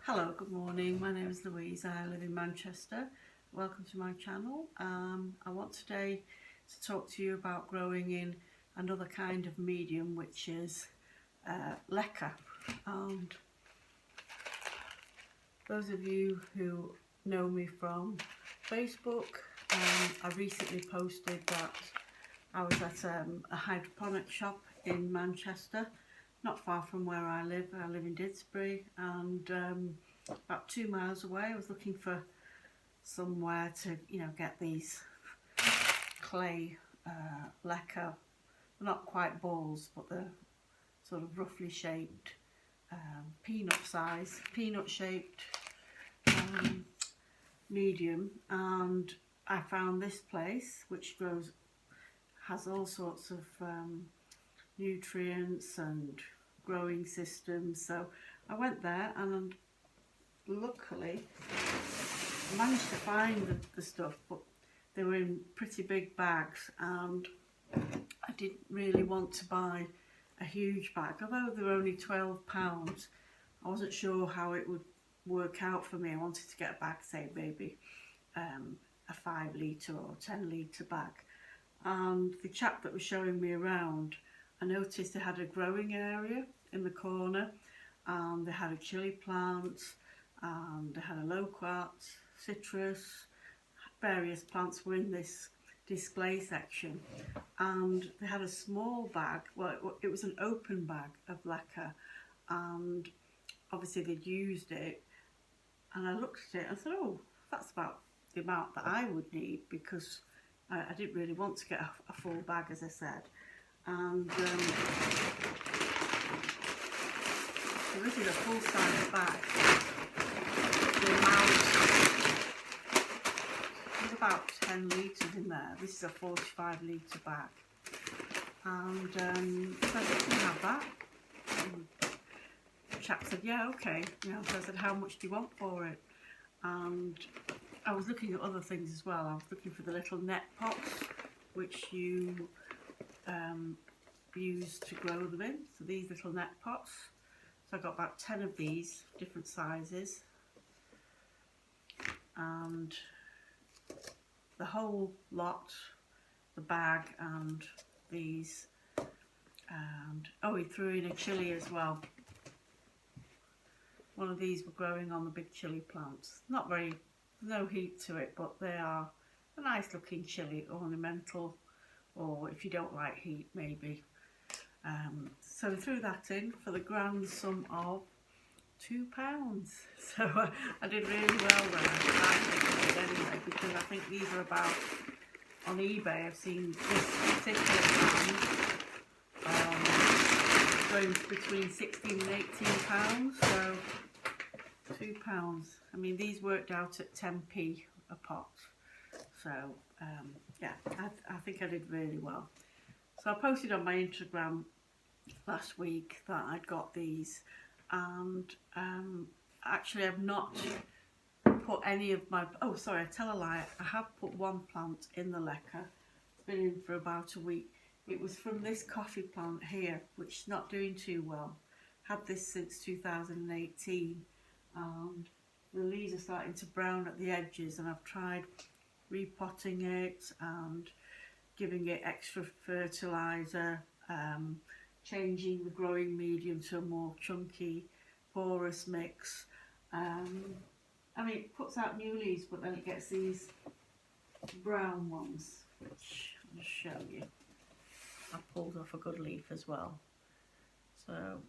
Hello, good morning. My name is Louise. I live in Manchester. Welcome to my channel. I want today to talk to you about growing in another kind of medium, which is Leca. And those of you who know me from Facebook, I recently posted that I was at a hydroponics shop in Manchester, not far from where I live. I live in Didsbury, and about 2 miles away. I was looking for somewhere to, get these clay Leca, not quite balls, but they're sort of roughly shaped, peanut shaped medium, and I found this place which has all sorts of nutrients and growing systems. So I went there and luckily managed to find the stuff, but they were in pretty big bags, and I didn't really want to buy a huge bag, although they were only £12. I wasn't sure how it would work out for me. I wanted to get a bag, say maybe a 5 litre or 10 litre bag. And the chap that was showing me around, I noticed they had a growing area in the corner, and they had a chili plant, and they had a loquat, citrus, various plants were in this display section, and they had a small bag. Well, it was an open bag of Leca, and obviously they'd used it, and I looked at it and thought, oh, that's about the amount that I would need, because I didn't really want to get a full bag, as I said. And so this is a full-size bag. The amount, there's about 10 litres in there. This is a 45 litre bag. And so I said, can I have that? And the chap said, yeah, okay. So I said, how much do you want for it? And I was looking at other things as well. I was looking for the little net pots, which you use to grow them in. So these little net pots. So I got about 10 of these, different sizes. And the whole lot, the bag and these, and oh, he threw in a chili as well. One of these were growing on the big chili plants. No heat to it, but they are a nice looking chili, ornamental, or if you don't like heat, maybe. So we threw that in for the grand sum of £2. So I did really well there. I think I did anyway, because I think these are about, on eBay I've seen this particular brand going between £16 and £18. So £2. I mean, these worked out at 10p a pot. So yeah, I think I did really well. So I posted on my Instagram last week that I'd got these, and actually I've not put any of my, oh sorry, I tell a lie, I have put one plant in the Leca. It's been in for about a week. It was from this coffee plant here, which is not doing too well. Had this since 2018, and the leaves are starting to brown at the edges, and I've tried repotting it and giving it extra fertiliser, changing the growing medium to a more chunky, porous mix. I mean, it puts out new leaves, but then it gets these brown ones, which I'll show you. I pulled off a good leaf as well. So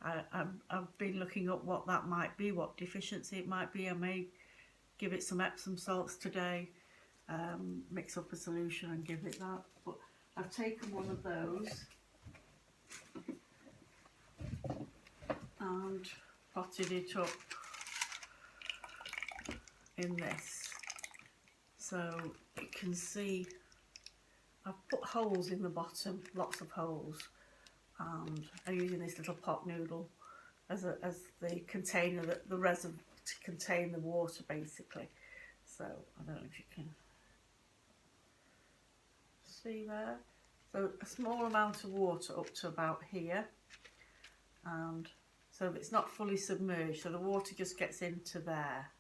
I've been looking up what that might be, what deficiency it might be. I may give it some Epsom salts today, mix up a solution and give it that. But I've taken one of those and potted it up in this. So you can see I've put holes in the bottom, lots of holes, and I'm using this little pot noodle as the container, the reservoir to contain the water, basically. So I don't know if you can see there. So a small amount of water up to about here, and so it's not fully submerged, so the water just gets into there.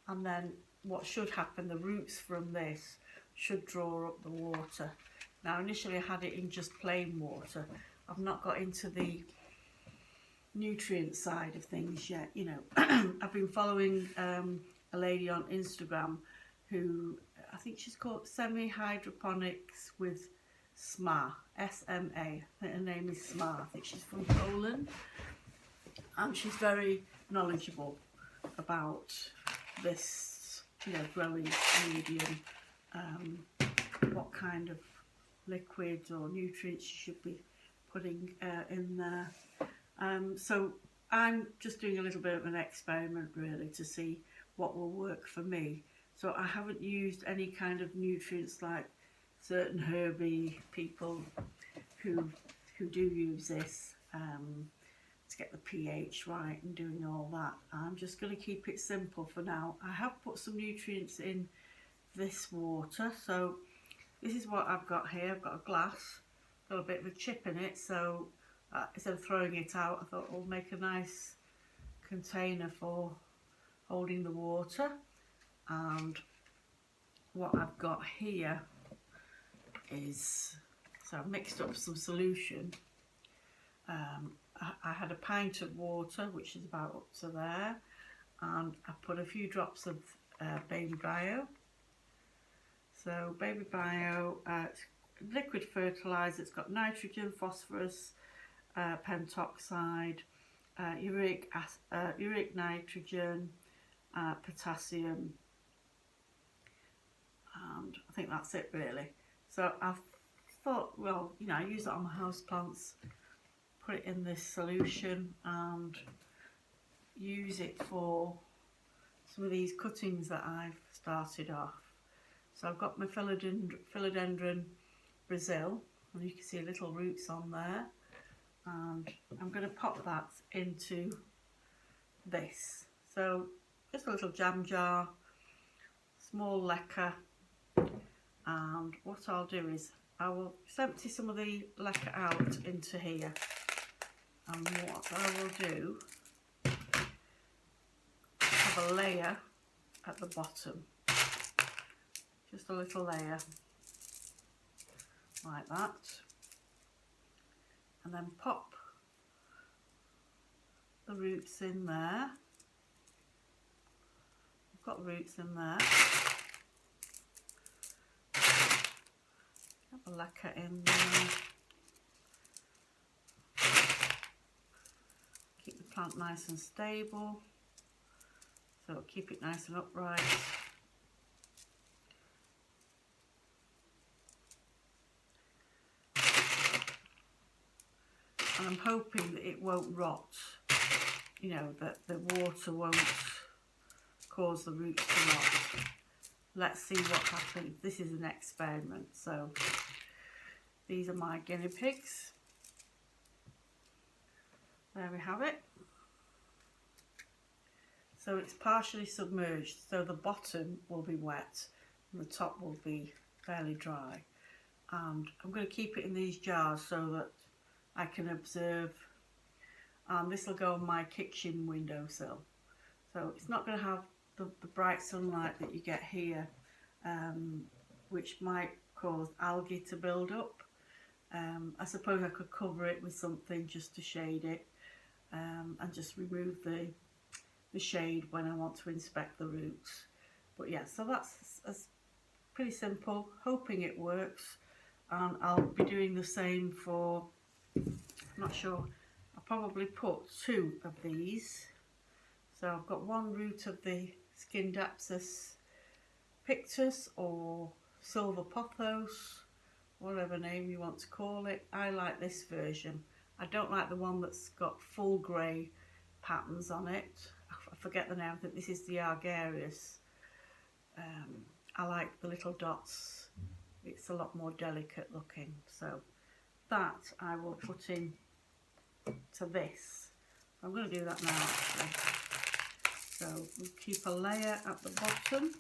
And then what should happen, the roots from this should draw up the water. Now initially I had it in just plain water. I've not got into the nutrient side of things yet, you know. I've been following a lady on Instagram who, I think she's called Hydroponics with SMA, S-M-A. I think her name is SMA. I think she's from Poland. And she's very knowledgeable about this, you know, growing medium, what kind of liquids or nutrients you should be putting in there. So I'm just doing a little bit of an experiment really to see what will work for me. So I haven't used any kind of nutrients like certain herby people who do use this to get the pH right and doing all that. I'm just going to keep it simple for now. I have put some nutrients in this water, so this is what I've got here. I've got a glass, got a bit of a chip in it, so instead of throwing it out, I thought we'll make a nice container for holding the water. And what I've got here is, so I've mixed up some solution. I had a pint of water, which is about up to there, and I put a few drops of baby bio. So baby bio, liquid fertiliser. It's got nitrogen, phosphorus, pentoxide, uric nitrogen, potassium, and I think that's it really. So I've thought, well, you know, I use it on my house plants, put it in this solution and use it for some of these cuttings that I've started off. So I've got my Philodendron Brazil, and you can see little roots on there, and I'm going to pop that into this. So just a little jam jar, small Leca, and what I'll do is I will empty some of the Leca out into here, and what I will do, have a layer at the bottom, just a little layer like that, and then pop the roots in there. I've got roots in there. Have a Leca in there. Keep the plant nice and stable, so keep it nice and upright. And I'm hoping that it won't rot, you know, that the water won't cause the roots to rot. Let's see what happens. This is an experiment, so these are my guinea pigs. There we have it. So it's partially submerged, so the bottom will be wet and the top will be fairly dry. And I'm going to keep it in these jars so that I can observe. This will go on my kitchen windowsill. So it's not going to have the bright sunlight that you get here, which might cause algae to build up. I suppose I could cover it with something just to shade it, and just remove the shade when I want to inspect the roots. But yeah, so that's pretty simple, hoping it works. And I'll be doing the same for, I'm not sure, I'll probably put 2 of these. So I've got one root of the Scindapsus pictus or silver pothos, whatever name you want to call it. I like this version. I don't like the one that's got full grey patterns on it. I forget the name. I think this is the Argarius. I like the little dots. It's a lot more delicate looking. So that I will put in to this. I'm going to do that now actually. So we'll keep a layer at the bottom,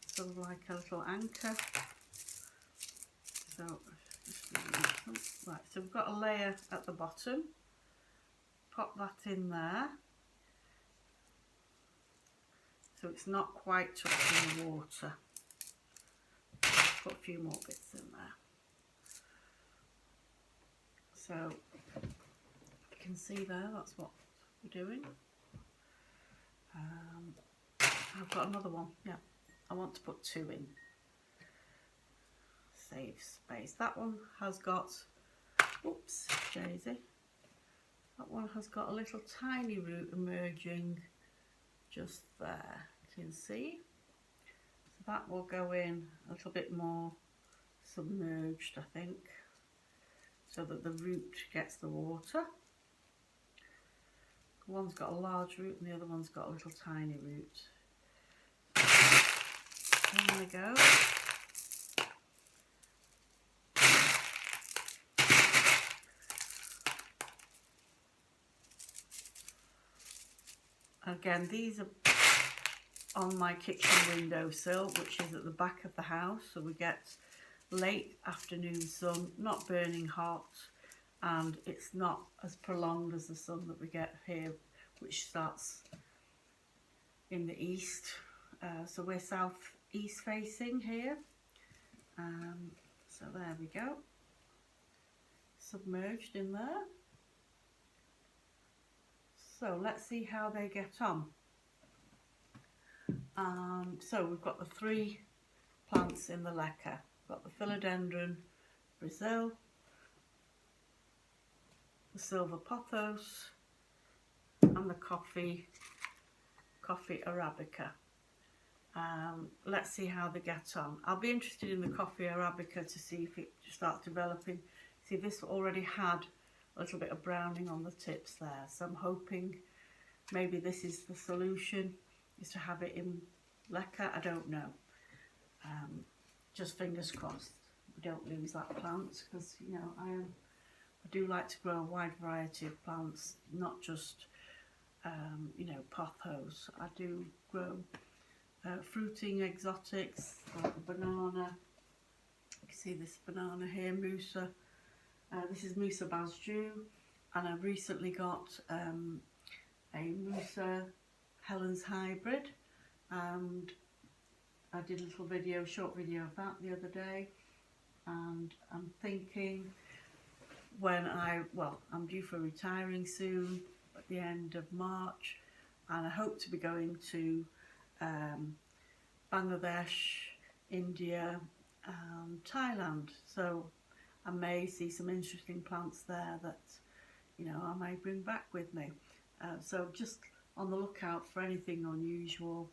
sort of like a little anchor. So just Right, so we've got a layer at the bottom. Pop that in there. So it's not quite touching the water. Put a few more bits in there. So you can see there, that's what we're doing. I've got another one, yeah. I want to put 2 in. Save space. That one has got, oops, Daisy. That one has got a little tiny root emerging just there. You can see. So that will go in a little bit more submerged, I think, so that the root gets the water. One's got a large root and the other one's got a little tiny root. There we go. Again, these are on my kitchen windowsill, which is at the back of the house, so we get late afternoon sun, not burning hot, and it's not as prolonged as the sun that we get here, which starts in the east. So we're south east facing here. So there we go, submerged in there. So let's see how they get on. So we've got the 3 plants in the Leca. We've got the Philodendron Brazil, the silver pothos, and the coffee Arabica. Let's see how they get on. I'll be interested in the coffee Arabica to see if it starts developing. See, this already had a little bit of browning on the tips there, so I'm hoping maybe this is the solution, is to have it in Leca. I don't know. Just fingers crossed we don't lose that plant, because you know I do like to grow a wide variety of plants, not just you know, pothos. I do grow fruiting exotics like a banana. You can see this banana here, Musa. This is Musa Basju, and I've recently got a Musa Helen's hybrid, and I did a little video, short video of that the other day, and I'm thinking when I'm due for retiring soon at the end of March, and I hope to be going to Bangladesh, India and Thailand, so I may see some interesting plants there that, you know, I may bring back with me. So just on the lookout for anything unusual.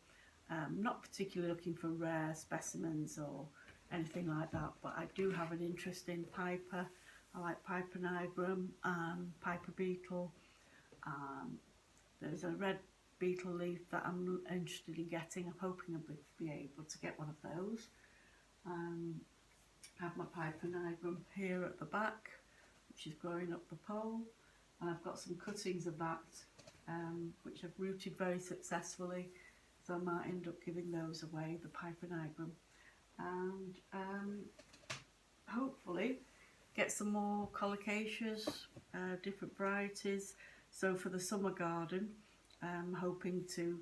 Not particularly looking for rare specimens or anything like that, but I do have an interest in piper. I like piper nigrum and piper beetle. There's a red beetle leaf that I'm interested in getting. I'm hoping I'll be able to get one of those. I have my piper nigrum here at the back, which is growing up the pole, and I've got some cuttings of that which have rooted very successfully, so I might end up giving those away, the piper nigrum, and hopefully get some more colocaceas, different varieties. So for the summer garden, I'm hoping to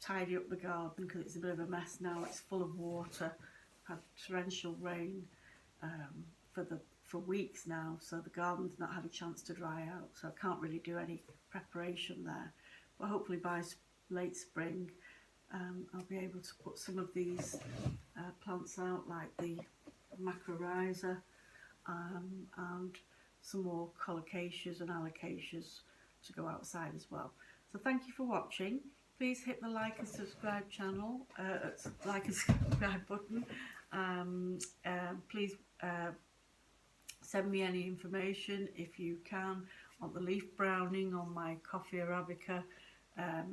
tidy up the garden, because it's a bit of a mess now. It's full of water. I've had torrential rain for weeks now, so the garden's not had a chance to dry out, so I can't really do any preparation there. But hopefully by late spring I'll be able to put some of these plants out, like the macrorrhiza, and some more colocaceas and alocaceas to go outside as well. So thank you for watching. Please hit the like and subscribe channel, like and subscribe button. Please send me any information if you can on the leaf browning on my coffee Arabica,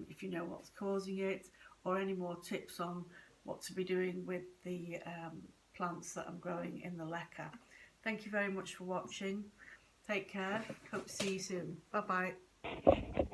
if you know what's causing it, or any more tips on what to be doing with the plants that I'm growing in the Leca. Thank you very much for watching. Take care. Hope to see you soon. Bye bye.